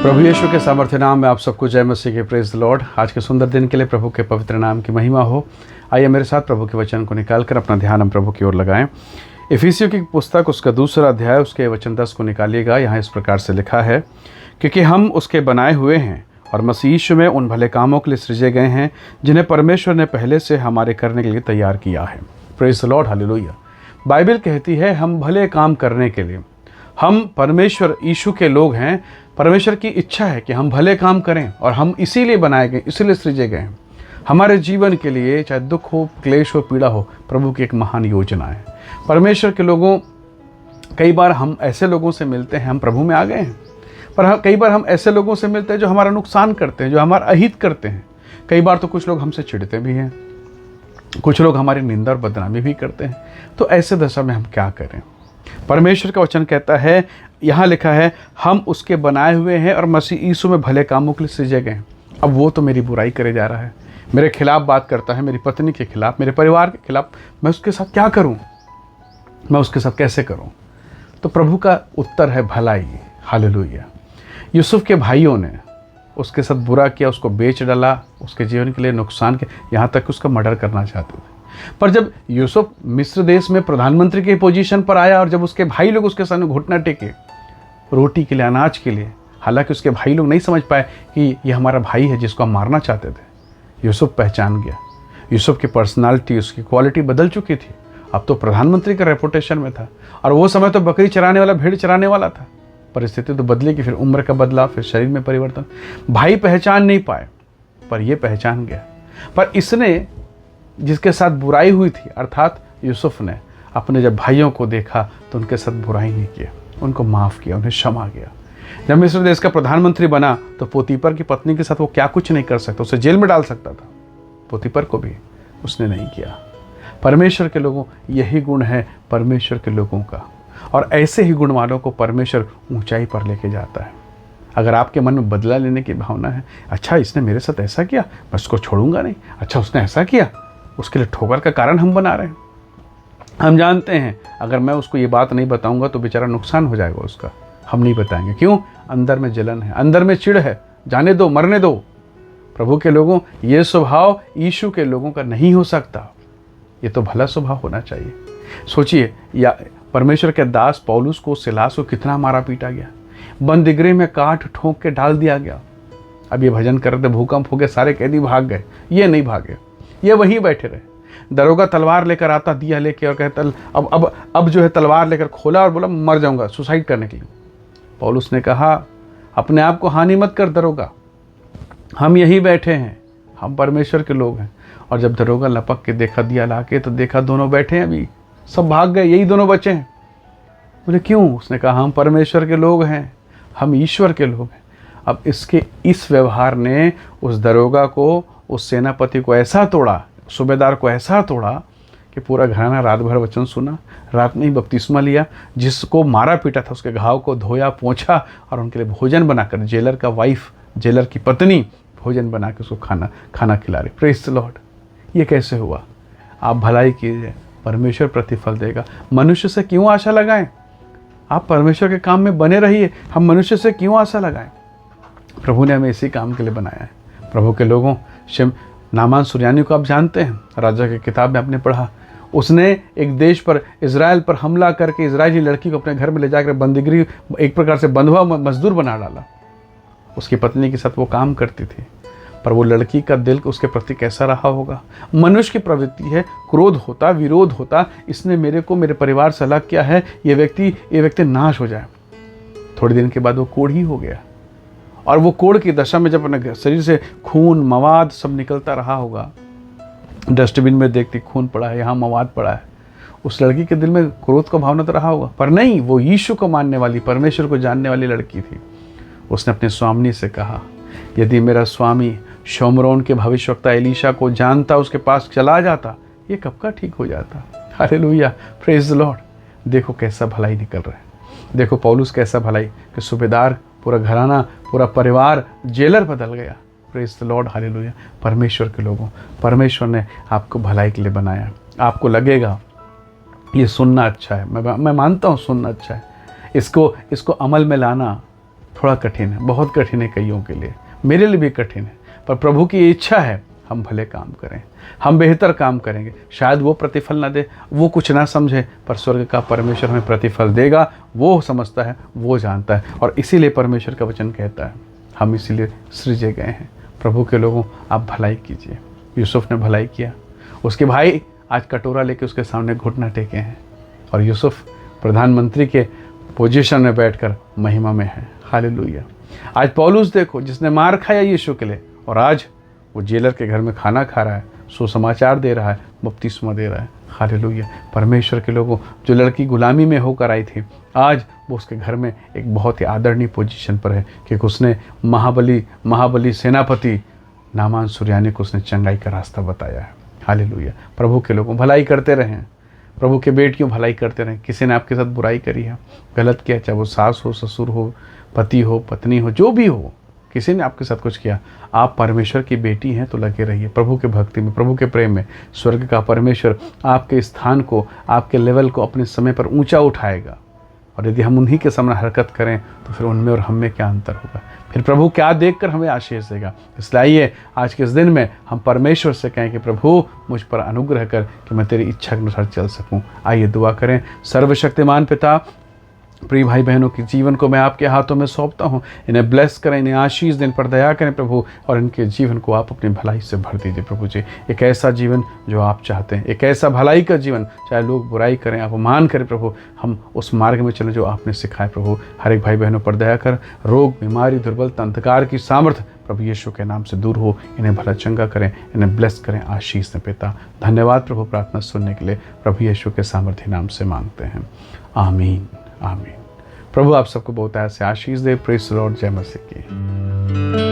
प्रभु यीशु के सामर्थ्य नाम में आप सबको जय मसीह के प्रेज द लॉर्ड। आज के सुंदर दिन के लिए प्रभु के पवित्र नाम की महिमा हो। आइए मेरे साथ प्रभु के वचन को निकालकर अपना ध्यान हम प्रभु की ओर लगाएं। इफिसियों की पुस्तक उसका 2 अध्याय उसके वचन 10 को निकालिएगा। यहाँ इस प्रकार से लिखा है, क्योंकि हम उसके बनाए हुए हैं और मसीह यीशु में उन भले कामों के लिए सृजे गए हैं जिन्हें परमेश्वर ने पहले से हमारे करने के लिए तैयार किया है। Praise the Lord, hallelujah. Bible कहती है हम भले काम करने के लिए, हम परमेश्वर यीशु के लोग हैं। परमेश्वर की इच्छा है कि हम भले काम करें और हम इसीलिए बनाए गए, इसीलिए सृजे गए हैं। हमारे जीवन के लिए चाहे दुख हो, क्लेश हो, पीड़ा हो, प्रभु की एक महान योजना है। परमेश्वर के लोगों, कई बार हम ऐसे लोगों से मिलते हैं, हम प्रभु में आ गए हैं, पर कई बार हम ऐसे लोगों से मिलते हैं जो हमारा नुकसान करते हैं, जो हमारा अहित करते हैं। कई बार तो कुछ लोग हमसे चिढ़ते भी हैं, कुछ लोग हमारी निंदा और बदनामी भी करते हैं। तो ऐसे दशा में हम क्या करें? परमेश्वर का वचन कहता है, यहाँ लिखा है, हम उसके बनाए हुए हैं और मसीह यीशु में भले कामों के लिए सृजे गए हैं। अब वो तो मेरी बुराई करे जा रहा है, मेरे खिलाफ बात करता है, मेरी पत्नी के खिलाफ, मेरे परिवार के खिलाफ। मैं उसके साथ क्या करूं? मैं उसके साथ कैसे करूं? तो प्रभु का उत्तर है भलाई। हालेलुया। यूसुफ के भाइयों ने उसके साथ बुरा किया, उसको बेच डाला, उसके जीवन के लिए नुकसान किया, यहाँ तक कि उसका मर्डर करना चाहते थे। पर जब यूसुफ मिस्र देश में प्रधानमंत्री की पोजीशन पर आया और जब उसके भाई लोग उसके सामने घुटना टेके रोटी के लिए, अनाज के लिए, हालांकि उसके भाई लोग नहीं समझ पाए कि ये हमारा भाई है जिसको हम मारना चाहते थे। यूसुफ पहचान गया। यूसुफ की पर्सनालिटी, उसकी क्वालिटी बदल चुकी थी। अब तो प्रधानमंत्री का रेपुटेशन में था और वो समय तो बकरी चराने वाला, भेड़ चराने वाला था। परिस्थिति तो बदली कि फिर उम्र का बदलाव, फिर शरीर में परिवर्तन। भाई पहचान नहीं पाए, पर ये पहचान गया। पर इसने जिसके साथ बुराई हुई थी, अर्थात यूसुफ ने अपने जब भाइयों को देखा तो उनके साथ बुराई नहीं किया, उनको माफ़ किया, उन्हें क्षमा किया। जब मिस्र देश का प्रधानमंत्री बना तो पोतीपर की पत्नी के साथ वो क्या कुछ नहीं कर सकता, उसे जेल में डाल सकता था, पोतीपर को भी उसने नहीं किया। परमेश्वर के लोगों, यही गुण है परमेश्वर के लोगों का, और ऐसे ही गुण वालों को परमेश्वर ऊंचाई पर लेके जाता है। अगर आपके मन में बदला लेने की भावना है, अच्छा इसने मेरे साथ ऐसा किया, मैं उसको छोड़ूंगा नहीं, अच्छा उसने ऐसा किया, उसके लिए ठोकर का कारण हम बना रहे हैं। हम जानते हैं अगर मैं उसको ये बात नहीं बताऊंगा तो बेचारा नुकसान हो जाएगा उसका। हम नहीं बताएंगे, क्यों? अंदर में जलन है, अंदर में चिढ़ है, जाने दो, मरने दो। प्रभु के लोगों, ये स्वभाव यीशु के लोगों का नहीं हो सकता। ये तो भला स्वभाव होना चाहिए। सोचिए, या परमेश्वर के दास पौलुस को, सिलास को कितना मारा पीटा गया, बंदीगृह में काट ठोंक के डाल दिया गया। अब ये भजन कर रहे थे, भूकंप हो गया, सारे कैदी भाग गए, ये नहीं भागे, ये वहीं बैठे रहे। दरोगा तलवार लेकर आता, दिया लेके, और कहता अब जो है तलवार लेकर खोला और बोला मर जाऊंगा, सुसाइड करने के लिए। पौलुस ने कहा, अपने आप को हानि मत कर दरोगा, हम यहीं बैठे हैं, हम परमेश्वर के लोग हैं। और जब दरोगा लपक के देखा दिया लाके, तो देखा दोनों बैठे हैं, अभी सब भाग गए, यही दोनों बचे हैं। बोले क्यों? उसने कहा, हम परमेश्वर के लोग हैं, हम ईश्वर के लोग हैं। अब इसके इस व्यवहार ने उस दरोगा को, उस सेनापति को ऐसा तोड़ा, सूबेदार को ऐसा तोड़ा कि पूरा घराना रात भर वचन सुना, रात में ही बपतिस्मा लिया। जिसको मारा पीटा था उसके घाव को धोया, पोंछा और उनके लिए भोजन बनाकर, जेलर का वाइफ, जेलर की पत्नी भोजन बना के उसको खाना खिला रही। Praise the Lord. ये कैसे हुआ? आप भलाई कीजिए, परमेश्वर प्रतिफल देगा। मनुष्य से क्यों आशा लगाएं? आप परमेश्वर के काम में बने रहिए, हम मनुष्य से क्यों आशा लगाएं? प्रभु ने हमें इसी काम के लिए बनाया है। प्रभु के लोगों, नामान सुरयानी को आप जानते हैं, राजा की किताब में आपने पढ़ा। उसने एक देश पर, इजराइल पर हमला करके इजरायली लड़की को अपने घर में ले जाकर बंदीगृह, एक प्रकार से बंधुआ मजदूर बना डाला। उसकी पत्नी के साथ वो काम करती थी, पर वो लड़की का दिल उसके प्रति कैसा रहा होगा? मनुष्य की प्रवृत्ति है, क्रोध होता, विरोध होता। इसने मेरे को, मेरे परिवार से अलग किया है, ये व्यक्ति नाश हो जाए। थोड़े दिन के बाद वो कोढ़ी हो गया, और वो कोढ़ की दशा में जब अपने शरीर से खून, मवाद सब निकलता रहा होगा, डस्टबिन में देखती खून पड़ा है, यहाँ मवाद पड़ा है, उस लड़की के दिल में क्रोध का भावना तो रहा होगा। पर नहीं, वो यीशु को मानने वाली, परमेश्वर को जानने वाली लड़की थी। उसने अपने स्वामी से कहा, यदि मेरा स्वामी शोमरोन के भविष्यवक्ता एलीशा को जानता, उसके पास चला जाता, ये कब का ठीक हो जाता। Hallelujah, praise the Lord. देखो कैसा भलाई निकल रहा है। देखो पौलुस कैसा भलाई, कि सूबेदार, पूरा घराना, पूरा परिवार, जेलर बदल गया। Praise the Lord, hallelujah. परमेश्वर के लोगों, परमेश्वर ने आपको भलाई के लिए बनाया। आपको लगेगा ये सुनना अच्छा है, मैं मानता हूँ सुनना अच्छा है, इसको अमल में लाना थोड़ा कठिन है, बहुत कठिन है कईयों के लिए, मेरे लिए भी कठिन है, पर प्रभु की इच्छा है हम भले काम करें, हम बेहतर काम करेंगे। शायद वो प्रतिफल ना दे, वो कुछ ना समझे, पर स्वर्ग का परमेश्वर हमें प्रतिफल देगा। वो समझता है, वो जानता है, और इसीलिए परमेश्वर का वचन कहता है हम इसीलिए सृजे गए हैं। प्रभु के लोगों, आप भलाई कीजिए। यूसुफ ने भलाई किया, उसके भाई आज कटोरा लेके उसके सामने घुटना टेके हैं, और यूसुफ प्रधानमंत्री के पोजीशन में बैठकर महिमा में है। हालेलुया। आज पौलुस देखो, जिसने मार खाया यीशु के लिए, और आज वो जेलर के घर में खाना खा रहा है, सुसमाचार दे रहा है, बपतिस्मा दे रहा है। हालेलुया। परमेश्वर के लोगों, जो लड़की गुलामी में होकर आई थी, आज वो उसके घर में एक बहुत ही आदरणीय पोजीशन पर है, क्योंकि उसने महाबली सेनापति नामान सुरयानी को उसने चंगाई का रास्ता बताया है। हालेलुया। प्रभु के लोगों, भलाई करते रहें, प्रभु के बेटियों भलाई करते रहें। किसी ने आपके साथ बुराई करी है, गलत किया, चाहे वो सास हो, ससुर हो, पति हो, पत्नी हो, जो भी हो, किसी ने आपके साथ कुछ किया, आप परमेश्वर की बेटी हैं तो लगे रहिए प्रभु के भक्ति में, प्रभु के प्रेम में। स्वर्ग का परमेश्वर आपके स्थान को, आपके लेवल को अपने समय पर ऊंचा उठाएगा। और यदि हम उन्हीं के सामने हरकत करें तो फिर उनमें और हम में क्या अंतर होगा, फिर प्रभु क्या देखकर हमें आशीष देगा। इसलिए आइए आज के इस दिन में हम परमेश्वर से कहें कि प्रभु मुझ पर अनुग्रह कर कि मैं तेरी इच्छा के अनुसार चल सकूं। आइए दुआ करें। सर्वशक्तिमान पिता, प्रिय भाई बहनों के जीवन को मैं आपके हाथों में सौंपता हूँ। इन्हें ब्लेस करें, इन्हें आशीष दें, पर दया करें प्रभु, और इनके जीवन को आप अपनी भलाई से भर दीजिए प्रभु जी। एक ऐसा जीवन जो आप चाहते हैं, एक ऐसा भलाई का जीवन, चाहे लोग बुराई करें, अपमान करें प्रभु, हम उस मार्ग में चलें जो आपने सिखाया प्रभु। हर एक भाई बहनों पर दया कर, रोग, बीमारी, दुर्बलता, अंधकार की सामर्थ्य प्रभु यीशु के नाम से दूर हो। इन्हें भला चंगा करें, इन्हें ब्लेस करें, आशीष दें पिता। धन्यवाद प्रभु प्रार्थना सुनने के लिए, प्रभु यीशु के सामर्थ्य नाम से मांगते हैं, आमीन आमीन। प्रभु आप सबको बहुत ऐसे आशीष दे। Praise the lord. जय मसीह की।